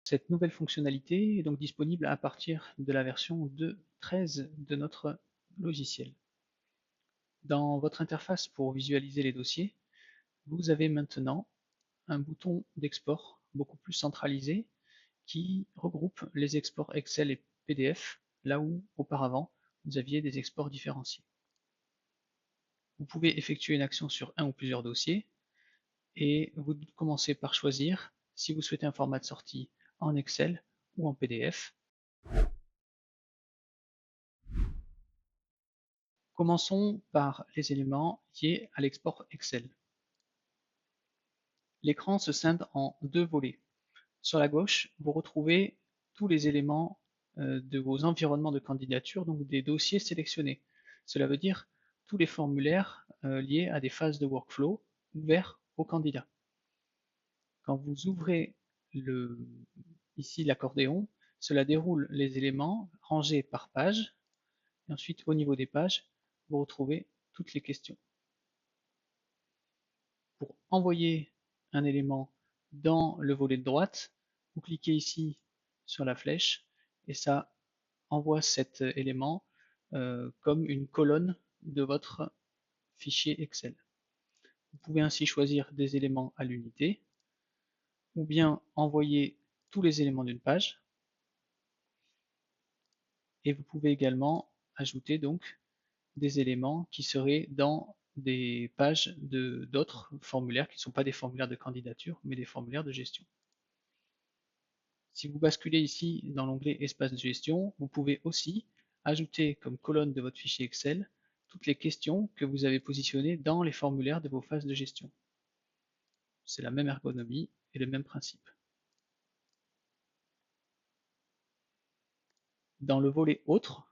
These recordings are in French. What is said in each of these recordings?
Cette nouvelle fonctionnalité est donc disponible à partir de la version 2.13 de notre logiciel. Dans votre interface pour visualiser les dossiers, vous avez maintenant un bouton d'export beaucoup plus centralisé qui regroupe les exports Excel et PDF, là où auparavant vous aviez des exports différenciés. Vous pouvez effectuer une action sur un ou plusieurs dossiers et vous commencez par choisir si vous souhaitez un format de sortie en Excel ou en PDF. Commençons par les éléments liés à l'export Excel. L'écran se scinde en deux volets. Sur la gauche, vous retrouvez tous les éléments de vos environnements de candidature, donc des dossiers sélectionnés. Cela veut dire tous les formulaires liés à des phases de workflow ouverts aux candidats. Quand vous ouvrez ici l'accordéon, cela déroule les éléments rangés par page, et ensuite au niveau des pages, vous retrouvez toutes les questions. Pour envoyer un élément dans le volet de droite, vous cliquez ici sur la flèche et ça envoie cet élément comme une colonne de votre fichier Excel. Vous pouvez ainsi choisir des éléments à l'unité ou bien envoyer tous les éléments d'une page, et vous pouvez également ajouter donc des éléments qui seraient dans des pages d'autres formulaires qui ne sont pas des formulaires de candidature mais des formulaires de gestion. Si vous basculez ici dans l'onglet Espace de gestion, vous pouvez aussi ajouter comme colonne de votre fichier Excel toutes les questions que vous avez positionnées dans les formulaires de vos phases de gestion. C'est la même ergonomie et le même principe. Dans le volet Autres,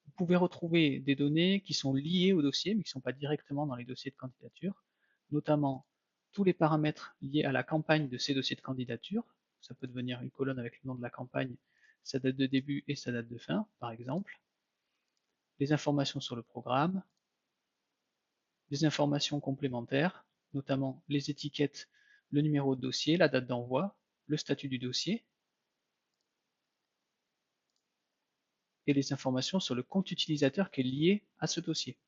vous pouvez retrouver des données qui sont liées au dossier, mais qui ne sont pas directement dans les dossiers de candidature, notamment tous les paramètres liés à la campagne de ces dossiers de candidature. Ça peut devenir une colonne avec le nom de la campagne, sa date de début et sa date de fin, par exemple. Les informations sur le programme, des informations complémentaires, notamment les étiquettes, le numéro de dossier, la date d'envoi, le statut du dossier, et les informations sur le compte utilisateur qui est lié à ce dossier.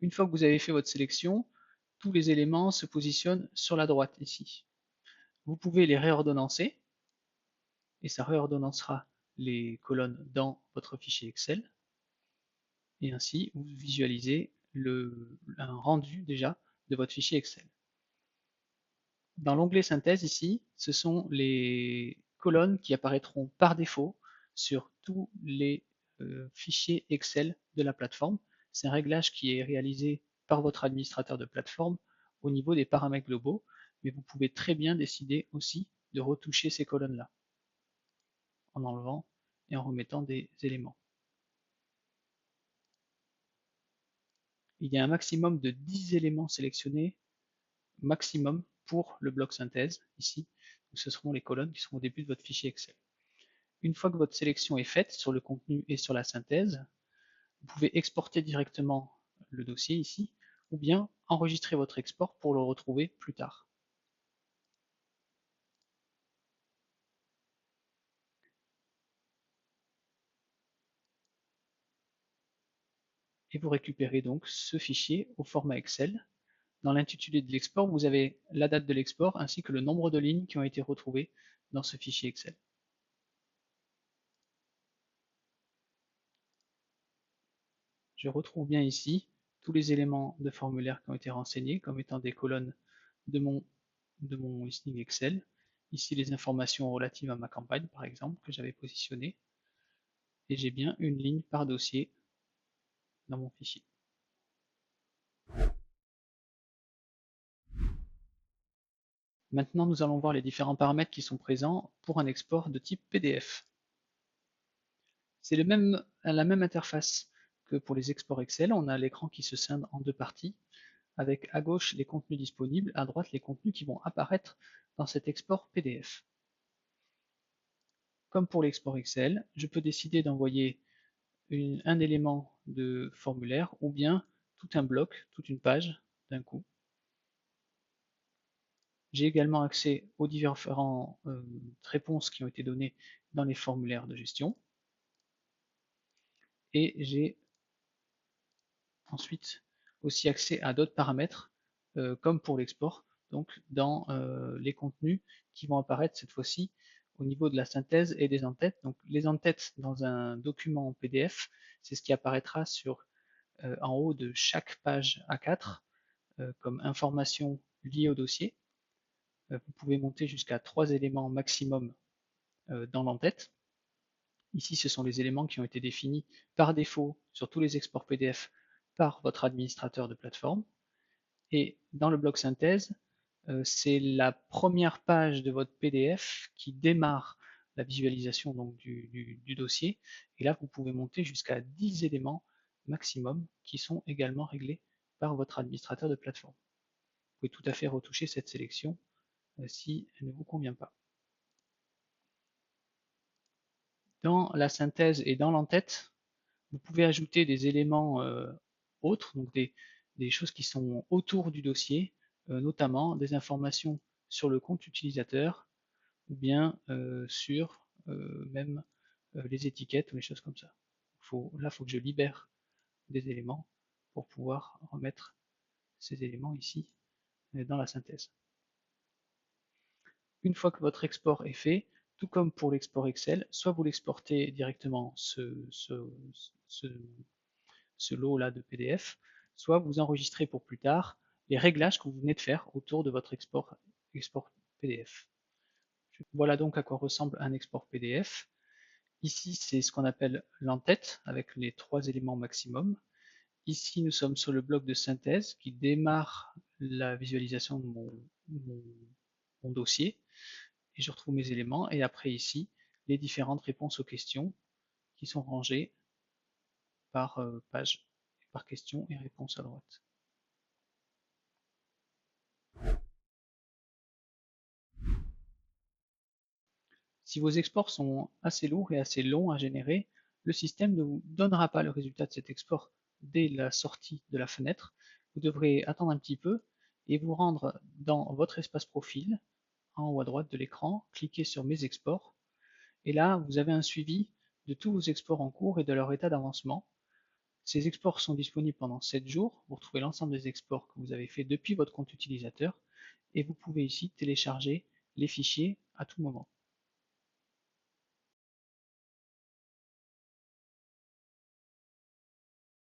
Une fois que vous avez fait votre sélection, tous les éléments se positionnent sur la droite ici. Vous pouvez les réordonnancer, et ça réordonnancera les colonnes dans votre fichier Excel, et ainsi vous visualisez un rendu déjà de votre fichier Excel. Dans l'onglet synthèse ici, ce sont les colonnes qui apparaîtront par défaut sur tous les fichiers Excel de la plateforme. C'est un réglage qui est réalisé par votre administrateur de plateforme au niveau des paramètres globaux, mais vous pouvez très bien décider aussi de retoucher ces colonnes-là en enlevant et en remettant des éléments. Il y a un maximum de 10 éléments sélectionnés maximum pour le bloc synthèse ici. Donc ce seront les colonnes qui seront au début de votre fichier Excel. Une fois que votre sélection est faite sur le contenu et sur la synthèse, vous pouvez exporter directement le dossier ici, ou bien enregistrer votre export pour le retrouver plus tard. Et vous récupérez donc ce fichier au format Excel. Dans l'intitulé de l'export, vous avez la date de l'export ainsi que le nombre de lignes qui ont été retrouvées dans ce fichier Excel. Je retrouve bien ici tous les éléments de formulaire qui ont été renseignés comme étant des colonnes de mon listing Excel. Ici les informations relatives à ma campagne par exemple que j'avais positionnées. Et j'ai bien une ligne par dossier dans mon fichier. Maintenant, nous allons voir les différents paramètres qui sont présents pour un export de type PDF. C'est la même interface que pour les exports Excel. On a l'écran qui se scinde en deux parties, avec à gauche les contenus disponibles, à droite les contenus qui vont apparaître dans cet export PDF. Comme pour l'export Excel, je peux décider d'envoyer un élément de formulaire ou bien tout un bloc, toute une page d'un coup. J'ai également accès aux différentes réponses qui ont été données dans les formulaires de gestion. Et j'ai ensuite aussi accès à d'autres paramètres, comme pour l'export, donc dans les contenus qui vont apparaître cette fois-ci au niveau de la synthèse et des en-têtes. Donc les en-têtes dans un document PDF, c'est ce qui apparaîtra en haut de chaque page A4 comme information liée au dossier. Vous pouvez monter jusqu'à 3 éléments maximum dans l'en-tête. Ici, ce sont les éléments qui ont été définis par défaut sur tous les exports PDF par votre administrateur de plateforme. Et dans le bloc synthèse, c'est la première page de votre PDF qui démarre la visualisation donc, du dossier. Et là, vous pouvez monter jusqu'à 10 éléments maximum qui sont également réglés par votre administrateur de plateforme. Vous pouvez tout à fait retoucher cette sélection si elle ne vous convient pas. Dans la synthèse et dans l'en-tête, vous pouvez ajouter des éléments autres, donc des choses qui sont autour du dossier, notamment des informations sur le compte utilisateur ou bien sur même les étiquettes ou les choses comme ça. Là, il faut que je libère des éléments pour pouvoir remettre ces éléments ici dans la synthèse. Une fois que votre export est fait, tout comme pour l'export Excel, soit vous l'exportez directement ce lot-là de PDF, soit vous enregistrez pour plus tard les réglages que vous venez de faire autour de votre export PDF. Voilà donc à quoi ressemble un export PDF. Ici, c'est ce qu'on appelle l'en-tête avec les 3 éléments maximum. Ici, nous sommes sur le bloc de synthèse qui démarre la visualisation de mon dossier. Et je retrouve mes éléments. Et après ici, les différentes réponses aux questions qui sont rangées par page, par question et réponse à droite. Si vos exports sont assez lourds et assez longs à générer, le système ne vous donnera pas le résultat de cet export dès la sortie de la fenêtre. Vous devrez attendre un petit peu et vous rendre dans votre espace profil, en haut à droite de l'écran, cliquez sur Mes exports, et là vous avez un suivi de tous vos exports en cours et de leur état d'avancement. Ces exports sont disponibles pendant 7 jours, vous retrouvez l'ensemble des exports que vous avez fait depuis votre compte utilisateur, et vous pouvez ici télécharger les fichiers à tout moment.